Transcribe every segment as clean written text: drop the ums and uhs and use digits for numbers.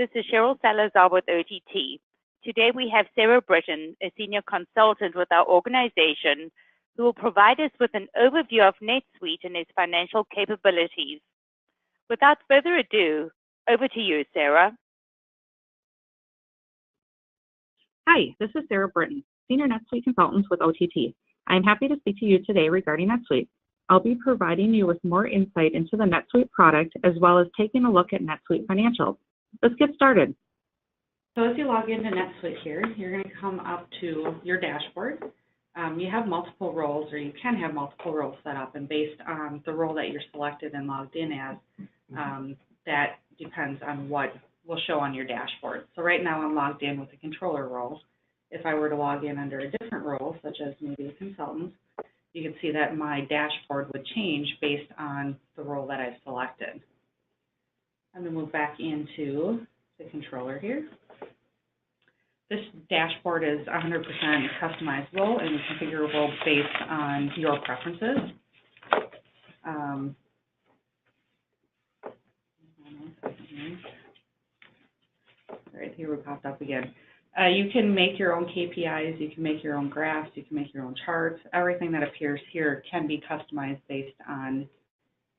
This is Cheryl Salazar with OTT. Today we have Sarah Britton, a senior consultant with our organization, who will provide us with an overview of NetSuite and its financial capabilities. Without further ado, over to you, Sarah. Hi, this is Sarah Britton, Senior NetSuite Consultant with OTT. I am happy to speak to you today regarding NetSuite. I'll be providing you with more insight into the NetSuite product, as well as taking a look at NetSuite financials. Let's get started. So as you log into NetSuite here, you're going to come up to your dashboard. You have multiple roles, or you can have multiple roles set up, and based on the role that you're selected and logged in as, that depends on what will show on your dashboard. So right now I'm logged in with the controller role. If I were to log in under a different role, such as maybe a consultant, you can see that my dashboard would change based on the role that I've selected. I'm going to move back into the controller here. This dashboard is 100% customizable and configurable based on your preferences. All right, here we popped up again. You can make your own KPIs, you can make your own graphs, you can make your own charts. Everything that appears here can be customized based on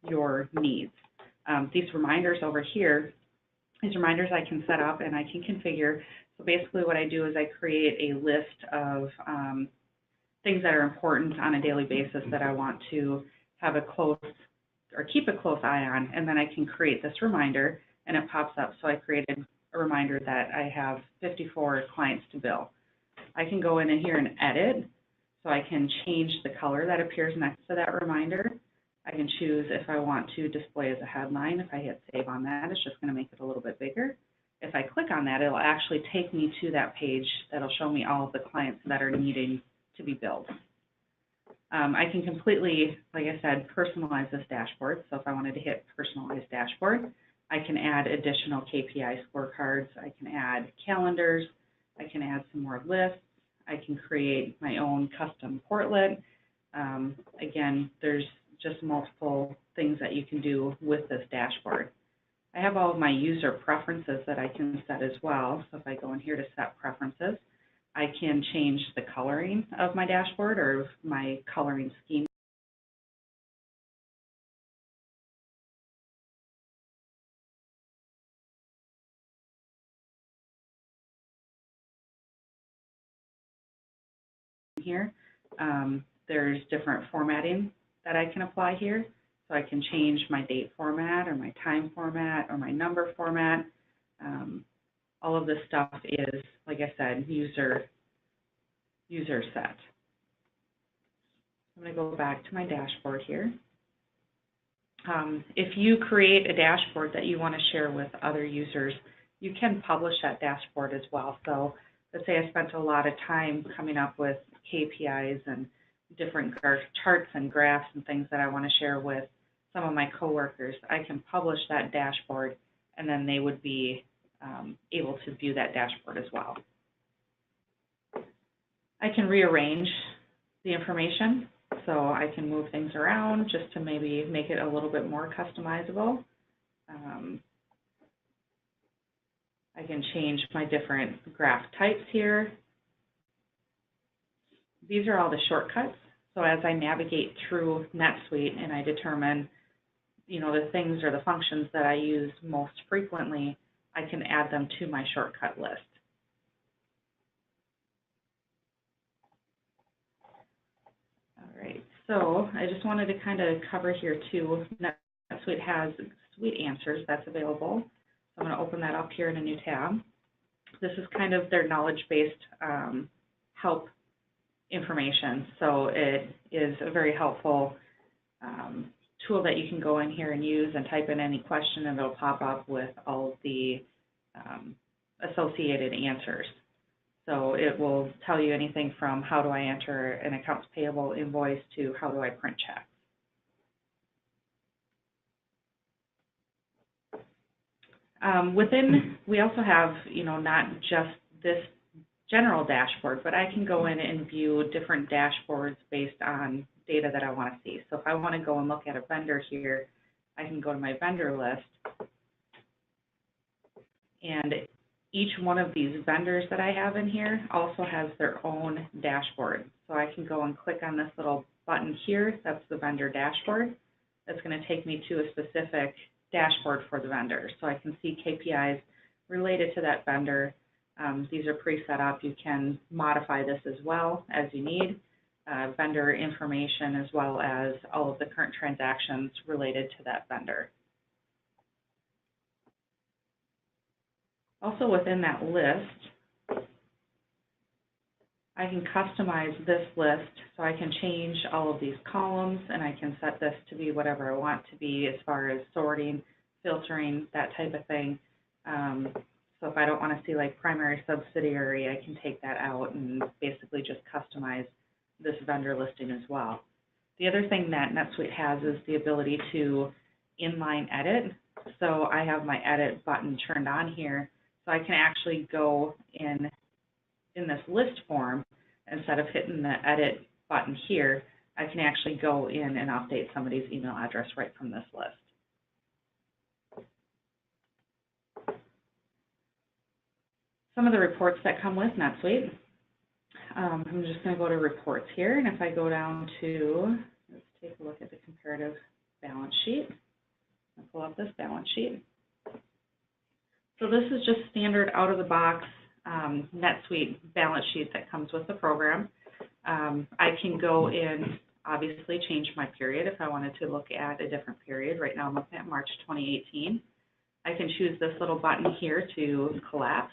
your needs. These reminders over here, these reminders I can set up and I can configure. So basically what I do is I create a list of things that are important on a daily basis that I want to have a close or keep a close eye on, and then I can create this reminder and it pops up. So I created a reminder that I have 54 clients to bill. I can go in here and edit, so I can change the color that appears next to that reminder. I can choose if I want to display as a headline. If I hit save on that, it's just going to make it a little bit bigger. If I click on that, it'll actually take me to that page that'll show me all of the clients that are needing to be billed. I can completely, like I said, personalize this dashboard. So if I wanted to hit personalize dashboard, I can add additional KPI scorecards. I can add calendars. I can add some more lists. I can create my own custom portlet. Again, there's just multiple things that you can do with this dashboard. I have all of my user preferences that I can set as well. So if I go in here to set preferences, I can change the coloring of my dashboard or my coloring scheme. Here, there's different formatting that I can apply here. So I can change my date format or my time format or my number format. All of this stuff is, like I said, user set. I'm going to go back to my dashboard here. If you create a dashboard that you want to share with other users, you can publish that dashboard as well. So let's say I spent a lot of time coming up with KPIs and different charts and graphs and things that I want to share with some of my coworkers. I can publish that dashboard, and then they would be able to view that dashboard as well. I can rearrange the information, so I can move things around just to maybe make it a little bit more customizable. I can change my different graph types here. These are all the shortcuts. So as I navigate through NetSuite and I determine, the things or the functions that I use most frequently, I can add them to my shortcut list. All right, so I just wanted to kind of cover here too. NetSuite has Suite Answers that's available. So I'm going to open that up here in a new tab. This is kind of their knowledge-based help information. So it is a very helpful tool that you can go in here and use and type in any question, and it'll pop up with all of the associated answers. So it will tell you anything from how do I enter an accounts payable invoice to how do I print checks. We also have, not just this general dashboard, but I can go in and view different dashboards based on data that I want to see. So if I want to go and look at a vendor here, I can go to my vendor list And each one of these vendors that I have in here also has their own dashboard. So I can go and click on this little button here. That's the vendor dashboard. That's going to take me to a specific dashboard for the vendor. So I can see KPIs related to that vendor. These are pre-set up. You can modify this as well as you need. Vendor information as well as all of the current transactions related to that vendor. Also within that list, I can customize this list so I can change all of these columns, and I can set this to be whatever I want to be as far as sorting, filtering, that type of thing. So if I don't want to see like primary subsidiary, I can take that out and basically just customize this vendor listing as well. The other thing that NetSuite has is the ability to inline edit. So I have my edit button turned on here, so I can actually go in this list form. Instead of hitting the edit button here, I can actually go in and update somebody's email address right from this list. Some of the reports that come with NetSuite. I'm just going to go to reports here, and if I go down to, let's take a look at the comparative balance sheet. I'll pull up this balance sheet. So this is just standard out-of-the-box NetSuite balance sheet that comes with the program. I can go in, obviously, change my period if I wanted to look at a different period. Right now I'm looking at March 2018. I can choose this little button here to collapse.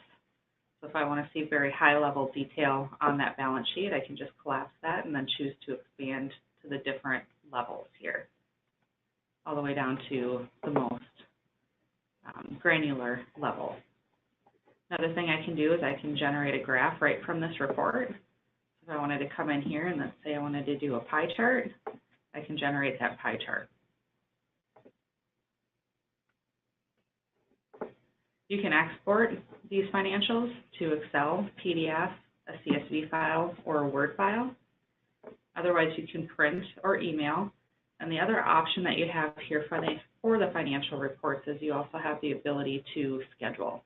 So if I want to see very high-level detail on that balance sheet, I can just collapse that and then choose to expand to the different levels here, all the way down to the most granular level. Another thing I can do is I can generate a graph right from this report. If I wanted to come in here and let's say I wanted to do a pie chart, I can generate that pie chart. You can export these financials to Excel, PDF, a CSV file, or a Word file. Otherwise, you can print or email. And the other option that you have here for the financial reports is you also have the ability to schedule.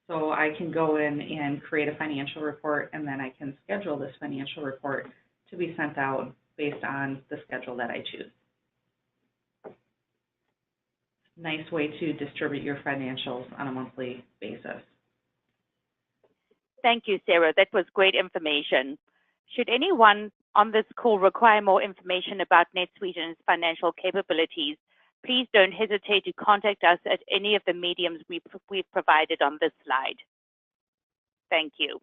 So I can go in and create a financial report, and then I can schedule this financial report to be sent out based on the schedule that I choose. Nice way to distribute your financials on a monthly basis. Thank you, Sarah. That was great information. Should anyone on this call require more information about NetSuite and its financial capabilities, please don't hesitate to contact us at any of the mediums we've provided on this slide. Thank you.